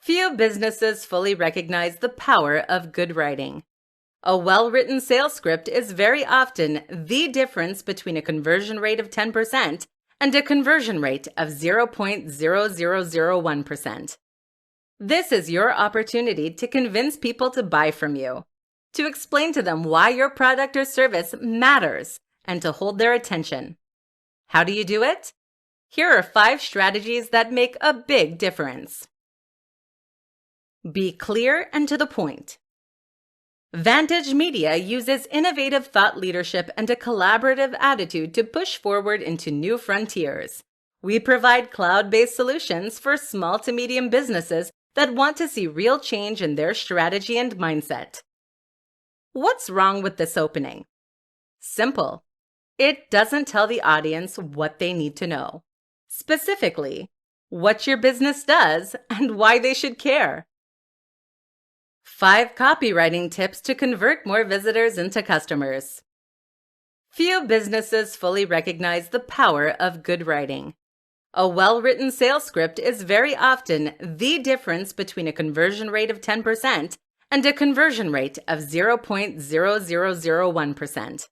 Few businesses fully recognize the power of good writing. A well-written sales script is very often the difference between a conversion rate of 10% and a conversion rate of 0.0001%. This is your opportunity to convince people to buy from you, to explain to them why your product or service matters, and to hold their attention. How do you do it? Here are 5 strategies that make a big difference. Be clear and to the point. Vantage Media uses innovative thought leadership and a collaborative attitude to push forward into new frontiers. We provide cloud-based solutions for small to medium businesses that want to see real change in their strategy and mindset. What's wrong with this opening? Simple. It doesn't tell the audience what they need to know. Specifically, what your business does and why they should care. 5 copywriting tips to convert more visitors into customers. Few businesses fully recognize the power of good writing. A well-written sales script is very often the difference between a conversion rate of 10% and a conversion rate of 0.0001%.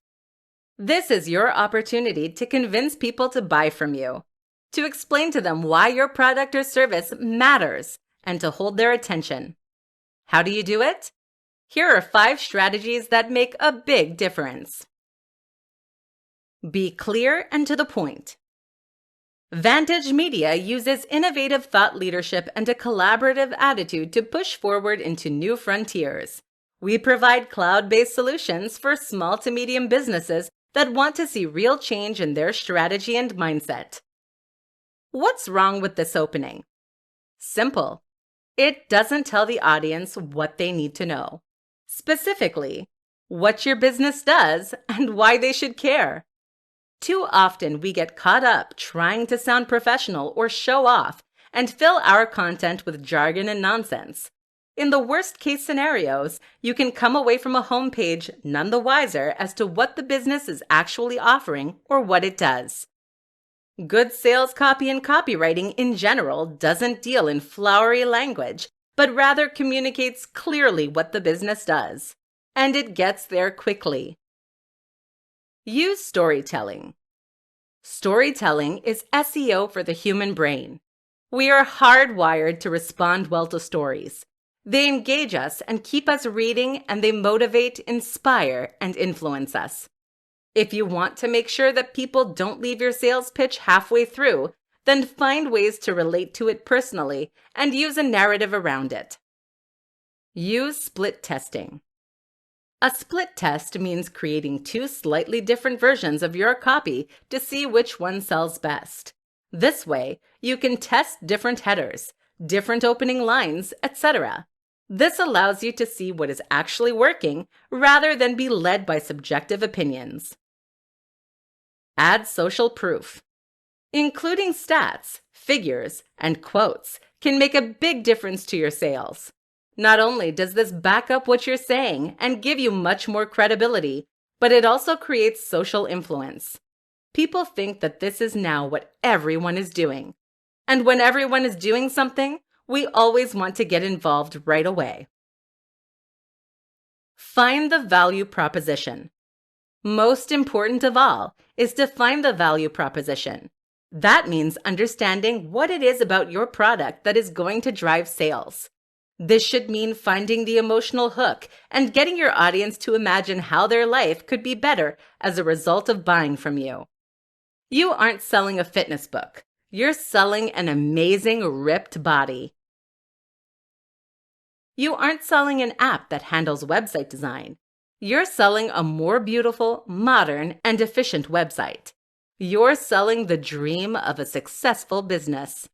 This is your opportunity to convince people to buy from you, to explain to them why your product or service matters, and to hold their attention. How do you do it? Here are 5 strategies that make a big difference. Be clear and to the point. Vantage Media uses innovative thought leadership and a collaborative attitude to push forward into new frontiers. We provide cloud-based solutions for small to medium businesses that want to see real change in their strategy and mindset. What's wrong with this opening? Simple. It doesn't tell the audience what they need to know. Specifically, what your business does and why they should care. Too often we get caught up trying to sound professional or show off and fill our content with jargon and nonsense. In the worst case scenarios, you can come away from a homepage none the wiser as to what the business is actually offering or what it does. Good sales copy and copywriting in general doesn't deal in flowery language, but rather communicates clearly what the business does. And it gets there quickly. Use storytelling. Storytelling is SEO for the human brain. We are hardwired to respond well to stories. They engage us and keep us reading, and they motivate, inspire, and influence us. If you want to make sure that people don't leave your sales pitch halfway through, then find ways to relate to it personally and use a narrative around it. Use split testing. A split test means creating 2 slightly different versions of your copy to see which one sells best. This way, you can test different headers, different opening lines, etc. This allows you to see what is actually working rather than be led by subjective opinions. Add social proof. Including stats, figures, and quotes can make a big difference to your sales. Not only does this back up what you're saying and give you much more credibility, but it also creates social influence. People think that this is now what everyone is doing. And when everyone is doing something, we always want to get involved right away. Find the value proposition. Most important of all is to find the value proposition. That means understanding what it is about your product that is going to drive sales. This should mean finding the emotional hook and getting your audience to imagine how their life could be better as a result of buying from you. You aren't selling a fitness book. You're selling an amazing, ripped body. You aren't selling an app that handles website design. You're selling a more beautiful, modern, and efficient website. You're selling the dream of a successful business.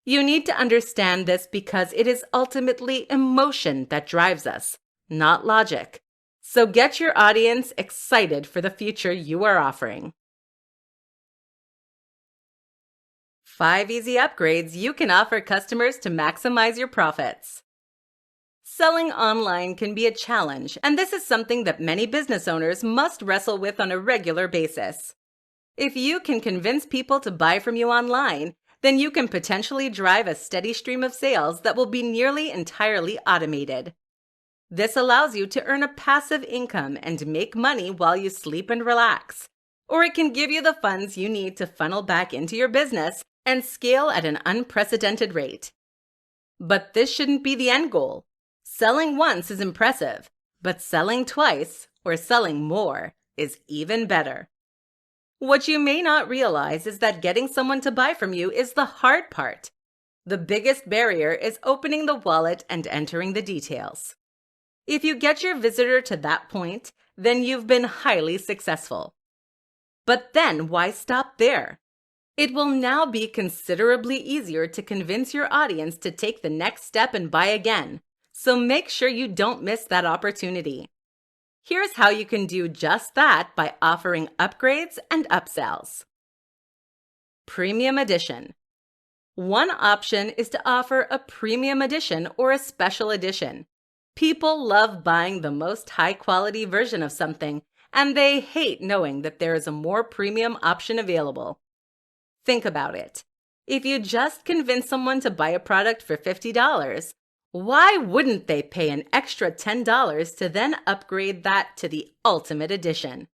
You need to understand this because it is ultimately emotion that drives us, not logic. So get your audience excited for the future you are offering. 5 easy upgrades you can offer customers to maximize your profits. Selling online can be a challenge, and this is something that many business owners must wrestle with on a regular basis. If you can convince people to buy from you online, then you can potentially drive a steady stream of sales that will be nearly entirely automated. This allows you to earn a passive income and make money while you sleep and relax. Or it can give you the funds you need to funnel back into your business and scale at an unprecedented rate. But this shouldn't be the end goal. Selling once is impressive, but selling twice or selling more is even better. What you may not realize is that getting someone to buy from you is the hard part. The biggest barrier is opening the wallet and entering the details. If you get your visitor to that point, then you've been highly successful. But then why stop there? It will now be considerably easier to convince your audience to take the next step and buy again, so make sure you don't miss that opportunity. Here's how you can do just that by offering upgrades and upsells. Premium Edition. One option is to offer a premium edition or a special edition. People love buying the most high-quality version of something, and they hate knowing that there is a more premium option available. Think about it. If you just convince someone to buy a product for $50, why wouldn't they pay an extra $10 to then upgrade that to the ultimate edition?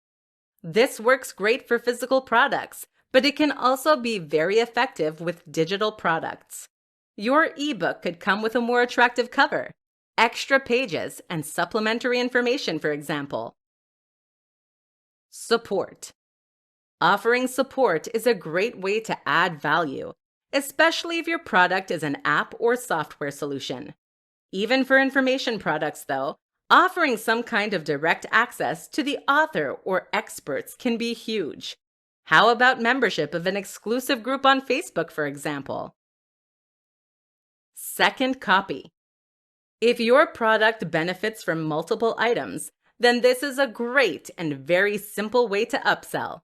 This works great for physical products, but it can also be very effective with digital products. Your ebook could come with a more attractive cover, extra pages, and supplementary information, for example. Support. Offering support is a great way to add value, especially if your product is an app or software solution. Even for information products, though, offering some kind of direct access to the author or experts can be huge. How about membership of an exclusive group on Facebook, for example? Second copy. If your product benefits from multiple items, then this is a great and very simple way to upsell.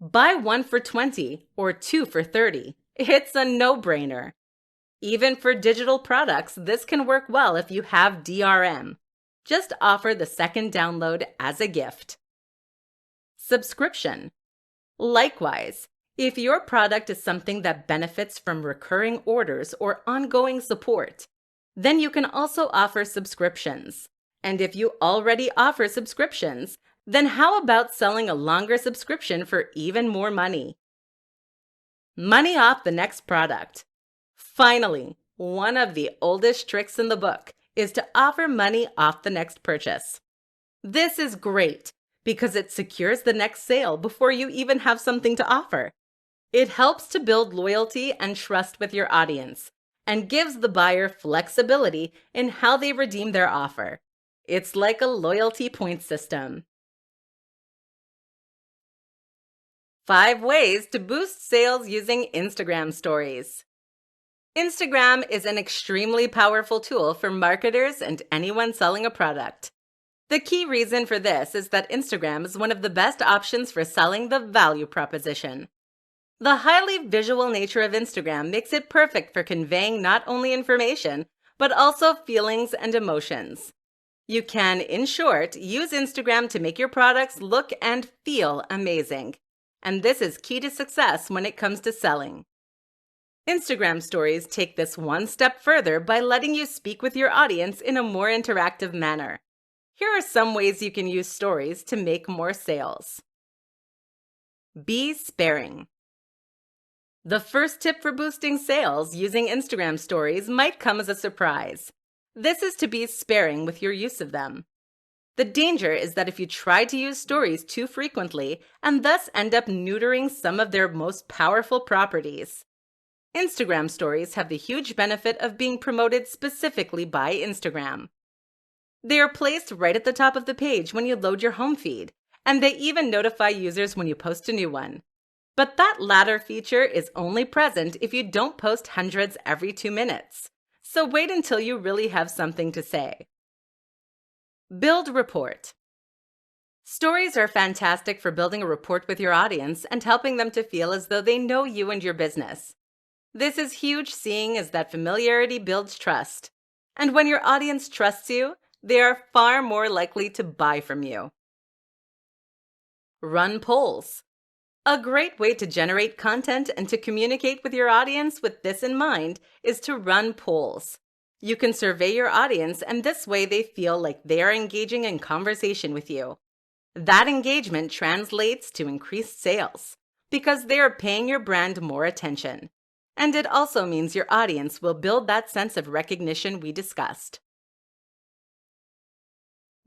Buy one for $20 or two for $30. It's a no-brainer. Even for digital products, this can work well if you have DRM. Just offer the second download as a gift. Subscription. Likewise, if your product is something that benefits from recurring orders or ongoing support, then you can also offer subscriptions. And if you already offer subscriptions, then how about selling a longer subscription for even more money? Money off the next product. Finally, one of the oldest tricks in the book is to offer money off the next purchase. This is great because it secures the next sale before you even have something to offer. It helps to build loyalty and trust with your audience and gives the buyer flexibility in how they redeem their offer. It's like a loyalty point system. 5 ways to boost sales using Instagram stories. Instagram is an extremely powerful tool for marketers and anyone selling a product. The key reason for this is that Instagram is one of the best options for selling the value proposition. The highly visual nature of Instagram makes it perfect for conveying not only information, but also feelings and emotions. You can, in short, use Instagram to make your products look and feel amazing. And this is key to success when it comes to selling. Instagram stories take this one step further by letting you speak with your audience in a more interactive manner. Here are some ways you can use stories to make more sales. Be sparing. The first tip for boosting sales using Instagram stories might come as a surprise. This is to be sparing with your use of them. The danger is that if you try to use stories too frequently and thus end up neutering some of their most powerful properties. Instagram stories have the huge benefit of being promoted specifically by Instagram. They are placed right at the top of the page when you load your home feed, and they even notify users when you post a new one. But that latter feature is only present if you don't post hundreds every 2 minutes. So wait until you really have something to say. Build rapport. Stories are fantastic for building a rapport with your audience and helping them to feel as though they know you and your business. This is huge, seeing as that familiarity builds trust. And when your audience trusts you, they are far more likely to buy from you. Run polls. A great way to generate content and to communicate with your audience with this in mind is to run polls. You can survey your audience, and this way they feel like they are engaging in conversation with you. That engagement translates to increased sales because they are paying your brand more attention. And it also means your audience will build that sense of recognition we discussed.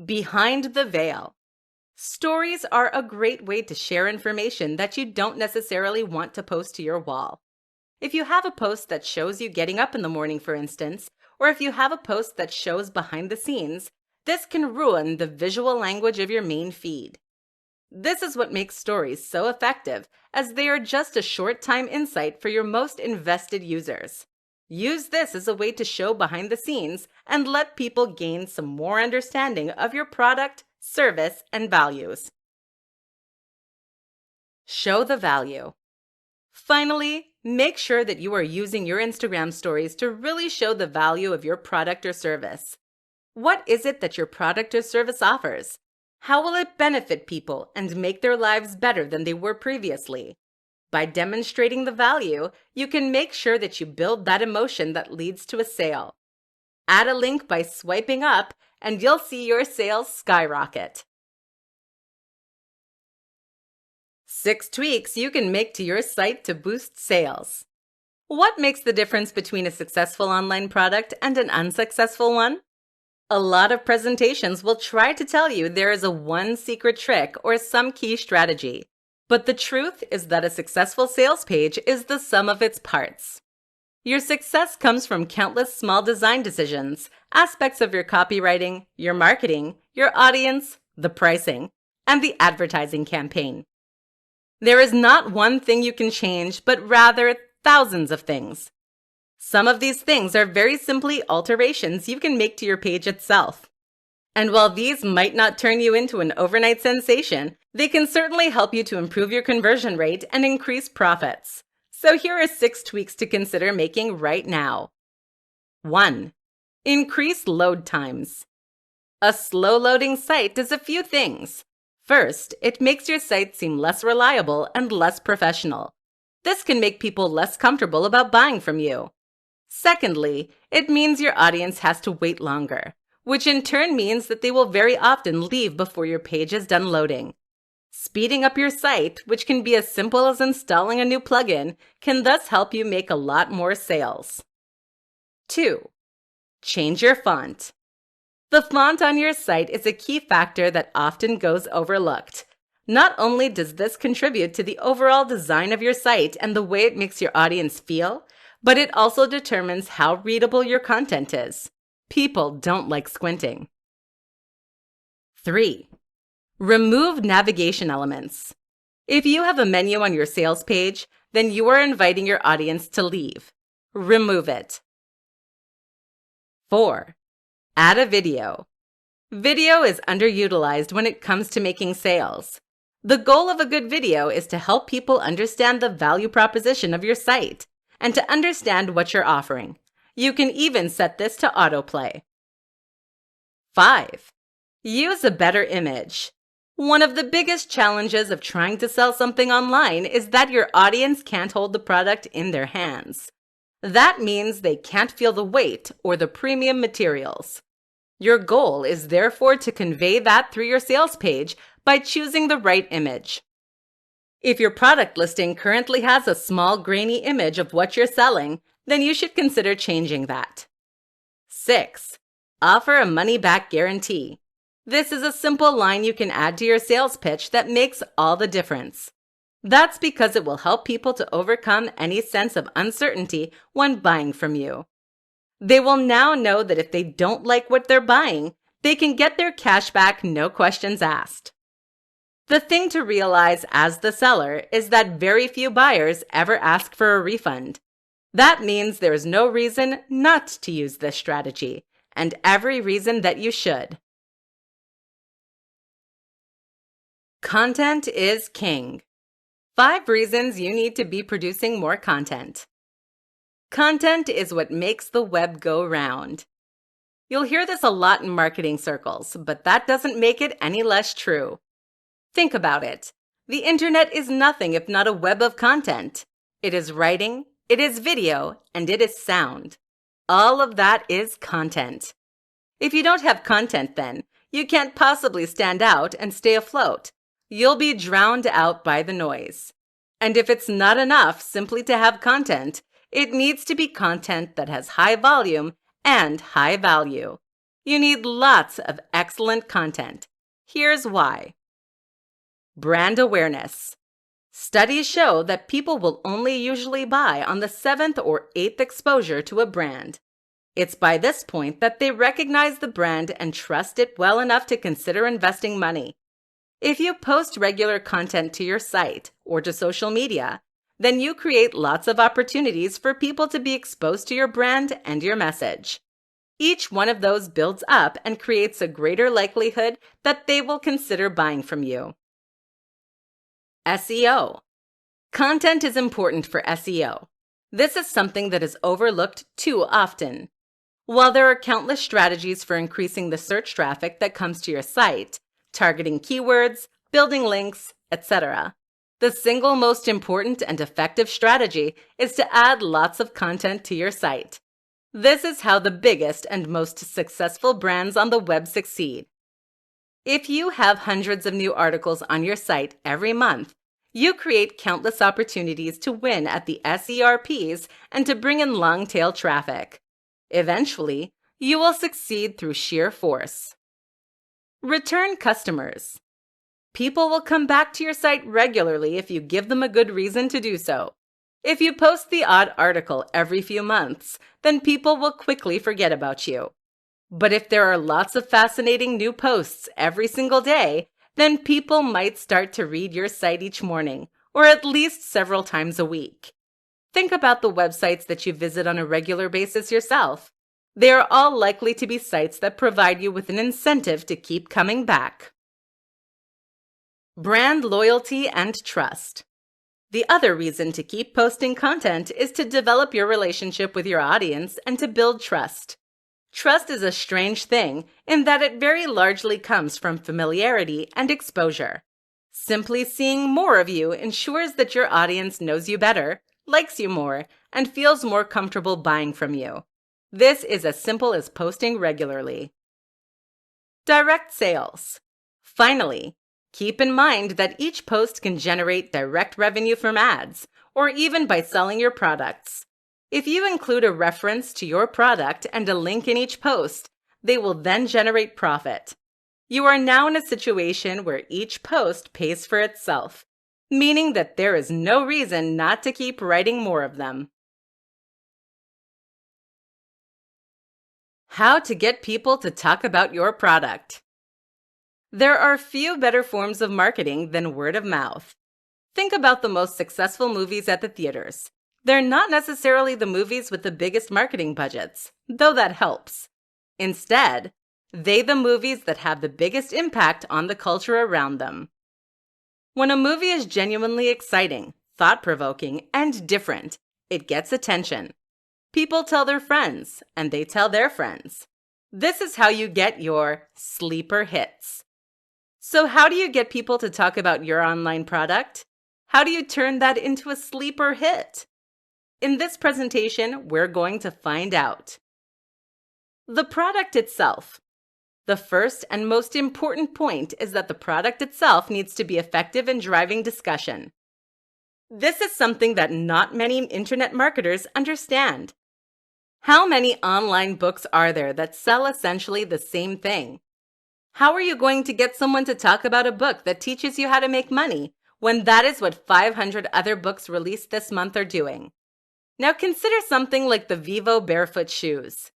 Behind the veil. Stories are a great way to share information that you don't necessarily want to post to your wall. If you have a post that shows you getting up in the morning, for instance, or if you have a post that shows behind the scenes, this can ruin the visual language of your main feed. This is what makes stories so effective, as they are just a short-time insight for your most invested users. Use this as a way to show behind the scenes and let people gain some more understanding of your product, service, and values. Show the value. Finally, make sure that you are using your Instagram stories to really show the value of your product or service. What is it that your product or service offers? How will it benefit people and make their lives better than they were previously? By demonstrating the value, you can make sure that you build that emotion that leads to a sale. Add a link by swiping up, and you'll see your sales skyrocket. 6 tweaks you can make to your site to boost sales. What makes the difference between a successful online product and an unsuccessful one? A lot of presentations will try to tell you there is a one secret trick or some key strategy. But the truth is that a successful sales page is the sum of its parts. Your success comes from countless small design decisions, aspects of your copywriting, your marketing, your audience, the pricing, and the advertising campaign. There is not one thing you can change, but rather thousands of things. Some of these things are very simply alterations you can make to your page itself. And while these might not turn you into an overnight sensation, they can certainly help you to improve your conversion rate and increase profits. So here are 6 tweaks to consider making right now. 1. Increase load times. A slow-loading site does a few things. First, it makes your site seem less reliable and less professional. This can make people less comfortable about buying from you. Secondly, it means your audience has to wait longer, which in turn means that they will very often leave before your page is done loading. Speeding up your site, which can be as simple as installing a new plugin, can thus help you make a lot more sales. 2. Change your font. The font on your site is a key factor that often goes overlooked. Not only does this contribute to the overall design of your site and the way it makes your audience feel, but it also determines how readable your content is. People don't like squinting. 3. Remove navigation elements. If you have a menu on your sales page, then you are inviting your audience to leave. Remove it. 4. Add a video. Video is underutilized when it comes to making sales. The goal of a good video is to help people understand the value proposition of your site and to understand what you're offering. You can even set this to autoplay. 5. Use a better image. One of the biggest challenges of trying to sell something online is that your audience can't hold the product in their hands. That means they can't feel the weight or the premium materials. Your goal is therefore to convey that through your sales page by choosing the right image. If your product listing currently has a small grainy image of what you're selling, then you should consider changing that. 6. Offer a money-back guarantee. This is a simple line you can add to your sales pitch that makes all the difference. That's because it will help people to overcome any sense of uncertainty when buying from you. They will now know that if they don't like what they're buying, they can get their cash back, no questions asked. The thing to realize as the seller is that very few buyers ever ask for a refund. That means there is no reason not to use this strategy, and every reason that you should. Content is king. 5 reasons you need to be producing more content. Content is what makes the web go round. You'll hear this a lot in marketing circles, but that doesn't make it any less true. Think about it. The internet is nothing if not a web of content. It is writing, it is video, and it is sound. All of that is content. If you don't have content then, you can't possibly stand out and stay afloat. You'll be drowned out by the noise. And if it's not enough simply to have content, it needs to be content that has high volume and high value. You need lots of excellent content. Here's why. Brand awareness. Studies show that people will only usually buy on the 7th or 8th exposure to a brand. It's by this point that they recognize the brand and trust it well enough to consider investing money. If you post regular content to your site or to social media, then you create lots of opportunities for people to be exposed to your brand and your message. Each one of those builds up and creates a greater likelihood that they will consider buying from you. SEO. Content is important for SEO. This is something that is overlooked too often. While there are countless strategies for increasing the search traffic that comes to your site, targeting keywords, building links, etc., the single most important and effective strategy is to add lots of content to your site. This is how the biggest and most successful brands on the web succeed. If you have hundreds of new articles on your site every month, you create countless opportunities to win at the SERPs and to bring in long-tail traffic. Eventually, you will succeed through sheer force. Return customers. People will come back to your site regularly if you give them a good reason to do so. If you post the odd article every few months, then people will quickly forget about you. But if there are lots of fascinating new posts every single day, then people might start to read your site each morning, or at least several times a week. Think about the websites that you visit on a regular basis yourself. They are all likely to be sites that provide you with an incentive to keep coming back. Brand loyalty and trust. The other reason to keep posting content is to develop your relationship with your audience and to build trust. Trust is a strange thing in that it very largely comes from familiarity and exposure. Simply seeing more of you ensures that your audience knows you better, likes you more, and feels more comfortable buying from you. This is as simple as posting regularly. Direct sales. Finally, keep in mind that each post can generate direct revenue from ads, or even by selling your products. If you include a reference to your product and a link in each post, they will then generate profit. You are now in a situation where each post pays for itself, meaning that there is no reason not to keep writing more of them. How to get people to talk about your product. There are few better forms of marketing than word of mouth. Think about the most successful movies at the theaters. They're not necessarily the movies with the biggest marketing budgets, though that helps. Instead, they're the movies that have the biggest impact on the culture around them. When a movie is genuinely exciting, thought-provoking, and different, it gets attention. People tell their friends, and they tell their friends. This is how you get your sleeper hits. So how do you get people to talk about your online product? How do you turn that into a sleeper hit? In this presentation, we're going to find out. The product itself. The first and most important point is that the product itself needs to be effective in driving discussion. This is something that not many internet marketers understand. How many online books are there that sell essentially the same thing? How are you going to get someone to talk about a book that teaches you how to make money when that is what 500 other books released this month are doing? Now consider something like the Vivo barefoot shoes.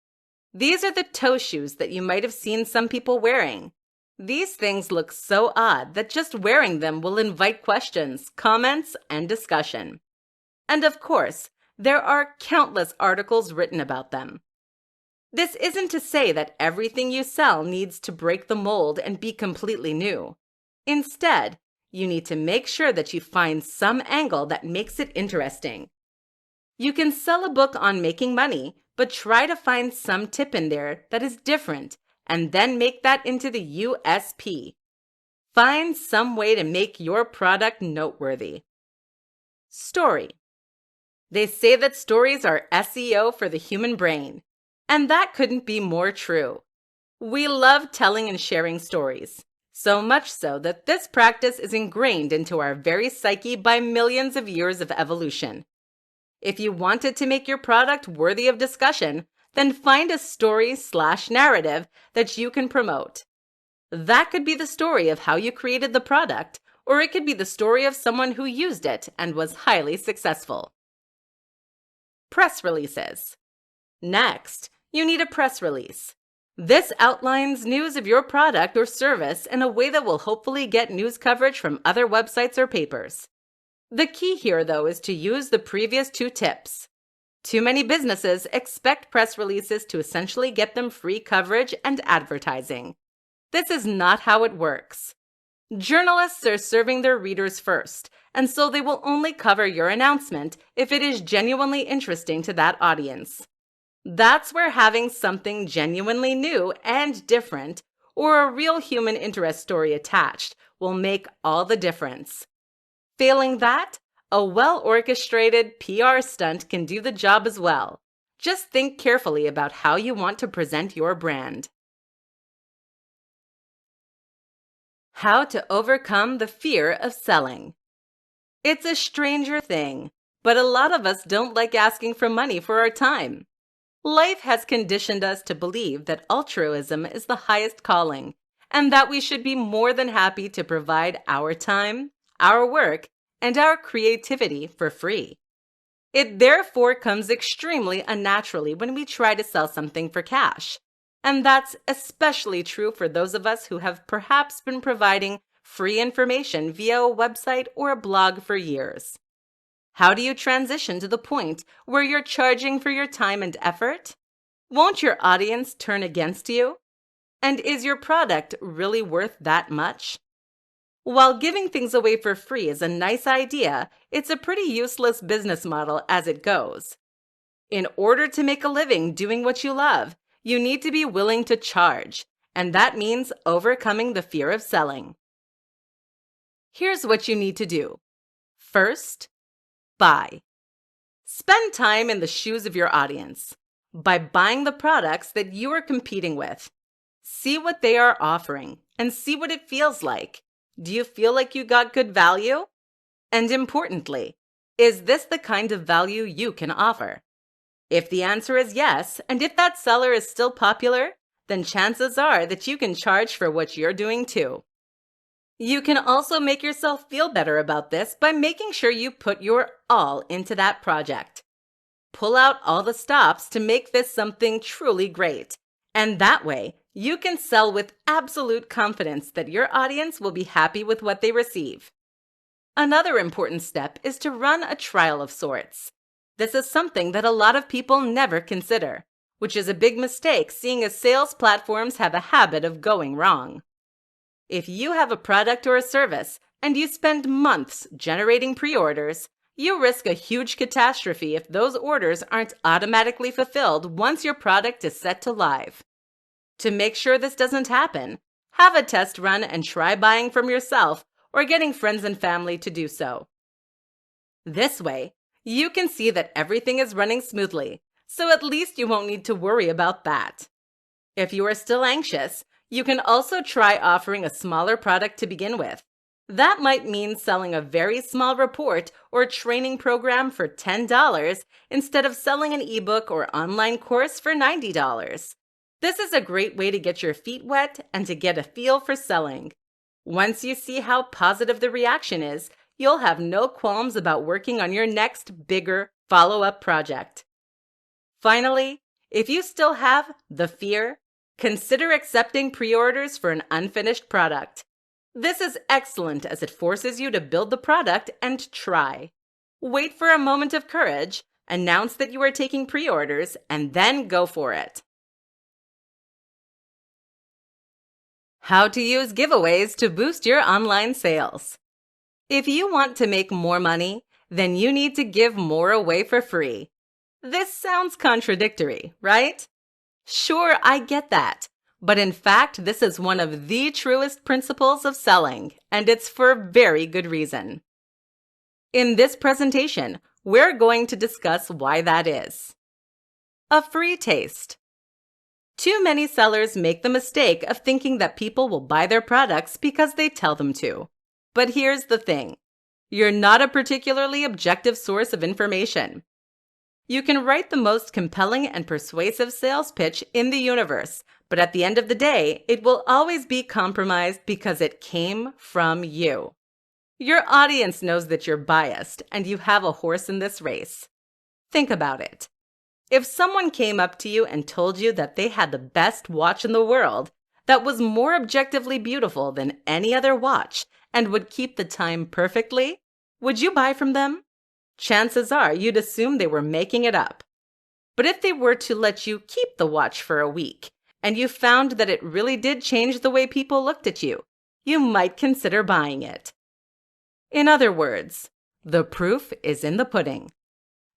These are the toe shoes that you might have seen some people wearing. These things look so odd that just wearing them will invite questions, comments, and discussion. And of course, there are countless articles written about them. This isn't to say that everything you sell needs to break the mold and be completely new. Instead, you need to make sure that you find some angle that makes it interesting. You can sell a book on making money, but try to find some tip in there that is different and then make that into the USP. Find some way to make your product noteworthy. Story. They say that stories are SEO for the human brain, and that couldn't be more true. We love telling and sharing stories, so much so that this practice is ingrained into our very psyche by millions of years of evolution. If you wanted to make your product worthy of discussion, then find a story/narrative that you can promote. That could be the story of how you created the product, or it could be the story of someone who used it and was highly successful. Press releases. Next, you need a press release. This outlines news of your product or service in a way that will hopefully get news coverage from other websites or papers. The key here, though, is to use the previous 2 tips. Too many businesses expect press releases to essentially get them free coverage and advertising. This is not how it works. Journalists are serving their readers first, and so they will only cover your announcement if it is genuinely interesting to that audience. That's where having something genuinely new and different, or a real human interest story attached, will make all the difference. Failing that, a well-orchestrated PR stunt can do the job as well. Just think carefully about how you want to present your brand. How to overcome the fear of selling. It's a stranger thing, but a lot of us don't like asking for money for our time. Life has conditioned us to believe that altruism is the highest calling, and that we should be more than happy to provide our time, our work, and our creativity for free. It therefore comes extremely unnaturally when we try to sell something for cash. And that's especially true for those of us who have perhaps been providing free information via a website or a blog for years. How do you transition to the point where you're charging for your time and effort? Won't your audience turn against you? And is your product really worth that much? While giving things away for free is a nice idea, it's a pretty useless business model as it goes. In order to make a living doing what you love, you need to be willing to charge, and that means overcoming the fear of selling. Here's what you need to do. First, buy. Spend time in the shoes of your audience by buying the products that you are competing with. See what they are offering and see what it feels like. Do you feel like you got good value? And importantly, is this the kind of value you can offer? If the answer is yes, and if that seller is still popular, then chances are that you can charge for what you're doing too. You can also make yourself feel better about this by making sure you put your all into that project. Pull out all the stops to make this something truly great. And that way, you can sell with absolute confidence that your audience will be happy with what they receive. Another important step is to run a trial of sorts. This is something that a lot of people never consider, which is a big mistake seeing as sales platforms have a habit of going wrong. If you have a product or a service and you spend months generating pre-orders, you risk a huge catastrophe if those orders aren't automatically fulfilled once your product is set to live. To make sure this doesn't happen, have a test run and try buying from yourself or getting friends and family to do so. This way, you can see that everything is running smoothly, so at least you won't need to worry about that. If you are still anxious, you can also try offering a smaller product to begin with. That might mean selling a very small report or training program for $10 instead of selling an ebook or online course for $90. This is a great way to get your feet wet and to get a feel for selling. Once you see how positive the reaction is, you'll have no qualms about working on your next, bigger, follow-up project. Finally, if you still have the fear, consider accepting pre-orders for an unfinished product. This is excellent as it forces you to build the product and try. Wait for a moment of courage, announce that you are taking pre-orders, and then go for it. How to use giveaways to boost your online sales. If you want to make more money, then you need to give more away for free. This sounds contradictory, right? Sure, I get that. But in fact, this is one of the truest principles of selling, and it's for very good reason. In this presentation, we're going to discuss why that is. A free taste. Too many sellers make the mistake of thinking that people will buy their products because they tell them to. But here's the thing. You're not a particularly objective source of information. You can write the most compelling and persuasive sales pitch in the universe, but at the end of the day, it will always be compromised because it came from you. Your audience knows that you're biased and you have a horse in this race. Think about it. If someone came up to you and told you that they had the best watch in the world, that was more objectively beautiful than any other watch, and would keep the time perfectly, would you buy from them? Chances are you'd assume they were making it up. But if they were to let you keep the watch for a week, and you found that it really did change the way people looked at you, you might consider buying it. In other words, the proof is in the pudding.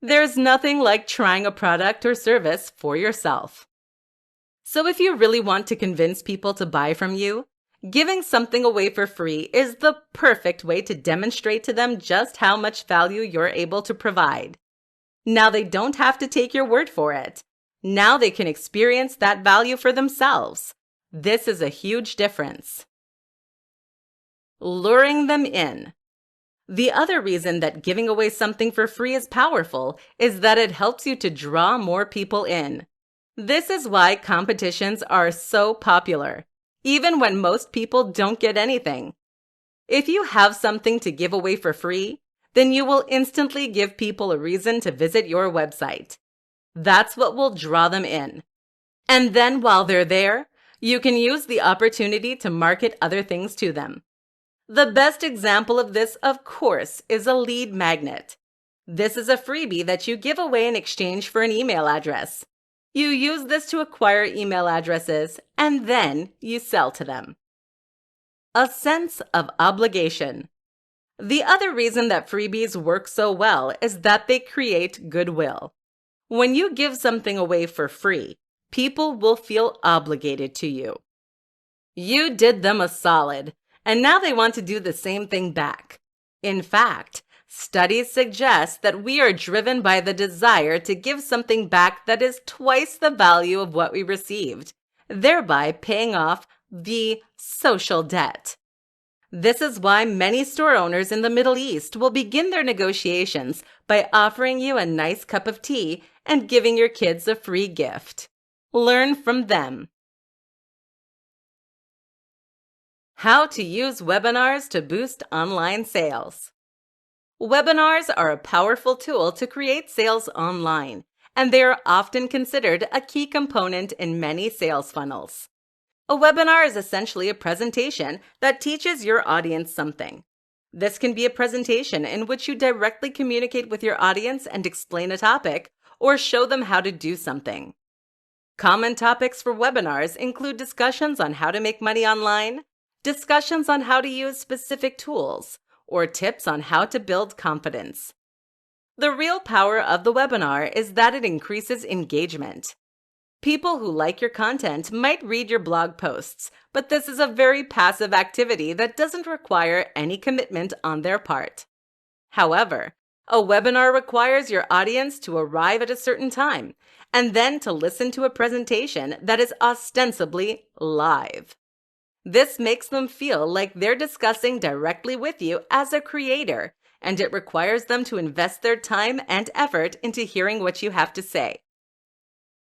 There's nothing like trying a product or service for yourself. So if you really want to convince people to buy from you, giving something away for free is the perfect way to demonstrate to them just how much value you're able to provide. Now they don't have to take your word for it. Now they can experience that value for themselves. This is a huge difference. Luring them in. The other reason that giving away something for free is powerful is that it helps you to draw more people in. This is why competitions are so popular, even when most people don't get anything. If you have something to give away for free, then you will instantly give people a reason to visit your website. That's what will draw them in. And then while they're there, you can use the opportunity to market other things to them. The best example of this, of course, is a lead magnet. This is a freebie that you give away in exchange for an email address. You use this to acquire email addresses, and then you sell to them. A sense of obligation. The other reason that freebies work so well is that they create goodwill. When you give something away for free, people will feel obligated to you. You did them a solid, and now they want to do the same thing back. In fact, studies suggest that we are driven by the desire to give something back that is twice the value of what we received, thereby paying off the social debt. This is why many store owners in the Middle East will begin their negotiations by offering you a nice cup of tea and giving your kids a free gift. Learn from them. How to use webinars to boost online sales. Webinars are a powerful tool to create sales online, and they are often considered a key component in many sales funnels. A webinar is essentially a presentation that teaches your audience something. This can be a presentation in which you directly communicate with your audience and explain a topic, or show them how to do something. Common topics for webinars include discussions on how to make money online, discussions on how to use specific tools, or tips on how to build confidence. The real power of the webinar is that it increases engagement. People who like your content might read your blog posts, but this is a very passive activity that doesn't require any commitment on their part. However, a webinar requires your audience to arrive at a certain time and then to listen to a presentation that is ostensibly live. This makes them feel like they're discussing directly with you as a creator, and it requires them to invest their time and effort into hearing what you have to say.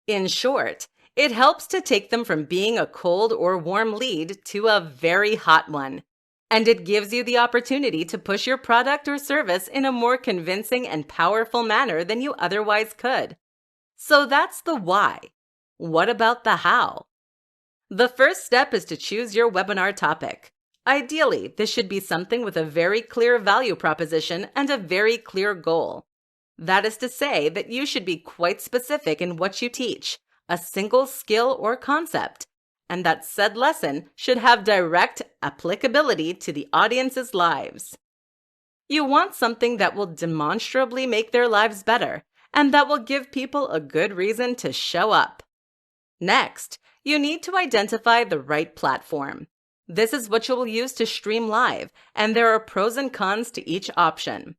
In short, it helps to take them from being a cold or warm lead to a very hot one, and it gives you the opportunity to push your product or service in a more convincing and powerful manner than you otherwise could. So that's the why. What about the how? The first step is to choose your webinar topic. Ideally, this should be something with a very clear value proposition and a very clear goal. That is to say that you should be quite specific in what you teach, a single skill or concept, and that said lesson should have direct applicability to the audience's lives. You want something that will demonstrably make their lives better and that will give people a good reason to show up. Next, you need to identify the right platform. This is what you'll use to stream live, and there are pros and cons to each option.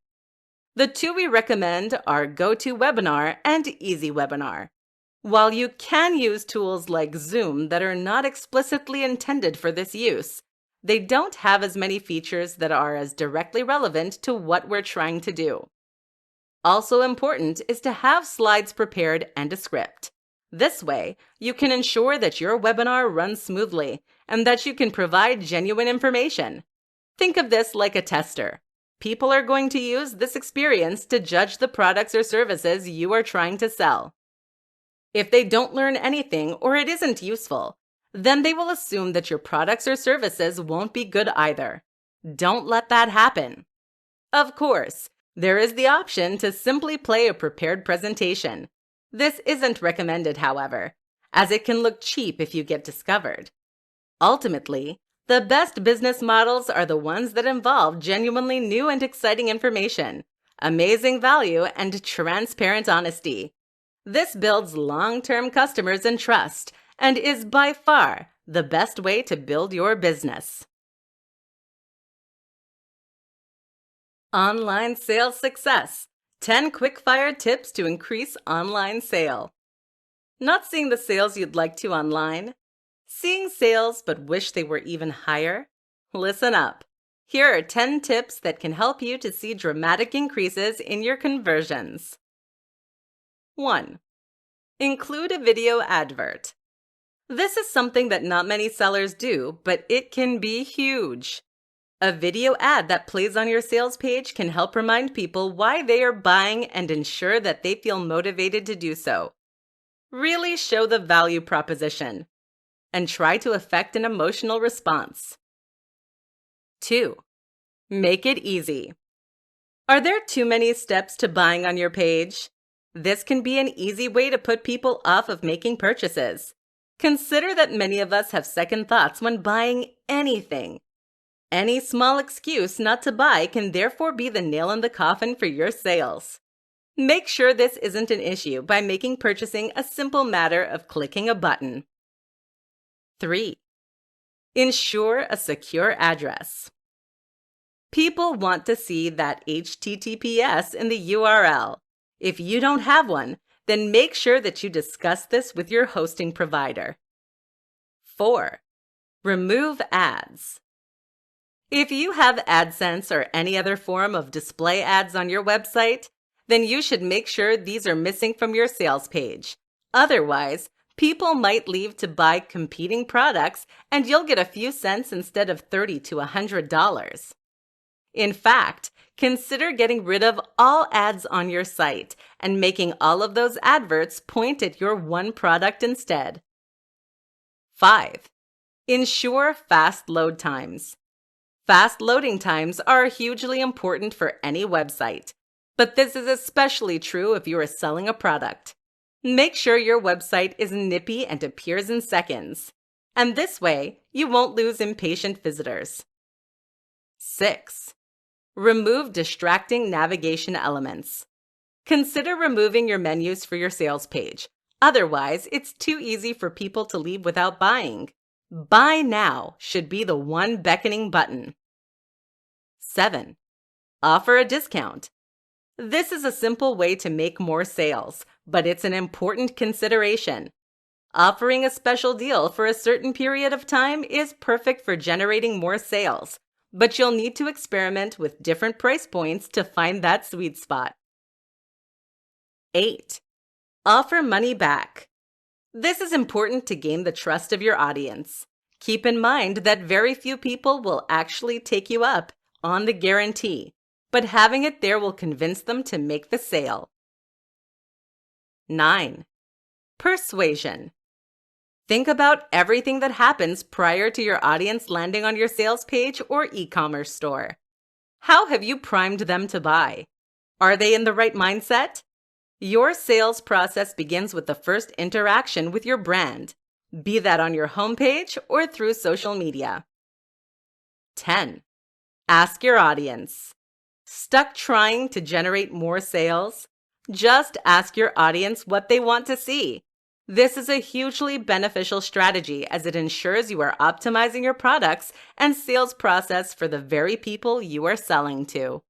The two we recommend are GoToWebinar and EasyWebinar. While you can use tools like Zoom that are not explicitly intended for this use, they don't have as many features that are as directly relevant to what we're trying to do. Also important is to have slides prepared and a script. This way, you can ensure that your webinar runs smoothly and that you can provide genuine information. Think of this like a tester. People are going to use this experience to judge the products or services you are trying to sell. If they don't learn anything or it isn't useful, then they will assume that your products or services won't be good either. Don't let that happen. Of course, there is the option to simply play a prepared presentation. This isn't recommended, however, as it can look cheap if you get discovered. Ultimately, the best business models are the ones that involve genuinely new and exciting information, amazing value, and transparent honesty. This builds long-term customers and trust, and is by far the best way to build your business. Online sales success. 10 quick-fire tips to increase online sale. Not seeing the sales you'd like to online? Seeing sales but wish they were even higher? Listen up. Here are 10 tips that can help you to see dramatic increases in your conversions. 1. Include a video advert. This is something that not many sellers do, but it can be huge. A video ad that plays on your sales page can help remind people why they are buying and ensure that they feel motivated to do so. Really show the value proposition and try to affect an emotional response. 2. Make it easy. Are there too many steps to buying on your page? This can be an easy way to put people off of making purchases. Consider that many of us have second thoughts when buying anything. Any small excuse not to buy can therefore be the nail in the coffin for your sales. Make sure this isn't an issue by making purchasing a simple matter of clicking a button. 3. Ensure a secure address. People want to see that HTTPS in the URL. If you don't have one, then make sure that you discuss this with your hosting provider. 4. Remove ads. If you have AdSense or any other form of display ads on your website, then you should make sure these are missing from your sales page. Otherwise, people might leave to buy competing products and you'll get a few cents instead of $30 to $100. In fact, consider getting rid of all ads on your site and making all of those adverts point at your one product instead. 5. Ensure fast load times. Fast loading times are hugely important for any website, but this is especially true if you are selling a product. Make sure your website is nippy and appears in seconds, and this way you won't lose impatient visitors. 6. Remove distracting navigation elements. Consider removing your menus for your sales page. Otherwise, it's too easy for people to leave without buying. Buy now should be the one beckoning button. 7. Offer a discount. This is a simple way to make more sales, but it's an important consideration. Offering a special deal for a certain period of time is perfect for generating more sales, but you'll need to experiment with different price points to find that sweet spot. 8. Offer money back. This is important to gain the trust of your audience. Keep in mind that very few people will actually take you up on the guarantee, but having it there will convince them to make the sale. 9. Persuasion. Think about everything that happens prior to your audience landing on your sales page or e-commerce store. How have you primed them to buy? Are they in the right mindset? Your sales process begins with the first interaction with your brand, be that on your homepage or through social media. 10. Ask your audience. Stuck trying to generate more sales? Just ask your audience what they want to see. This is a hugely beneficial strategy as it ensures you are optimizing your products and sales process for the very people you are selling to.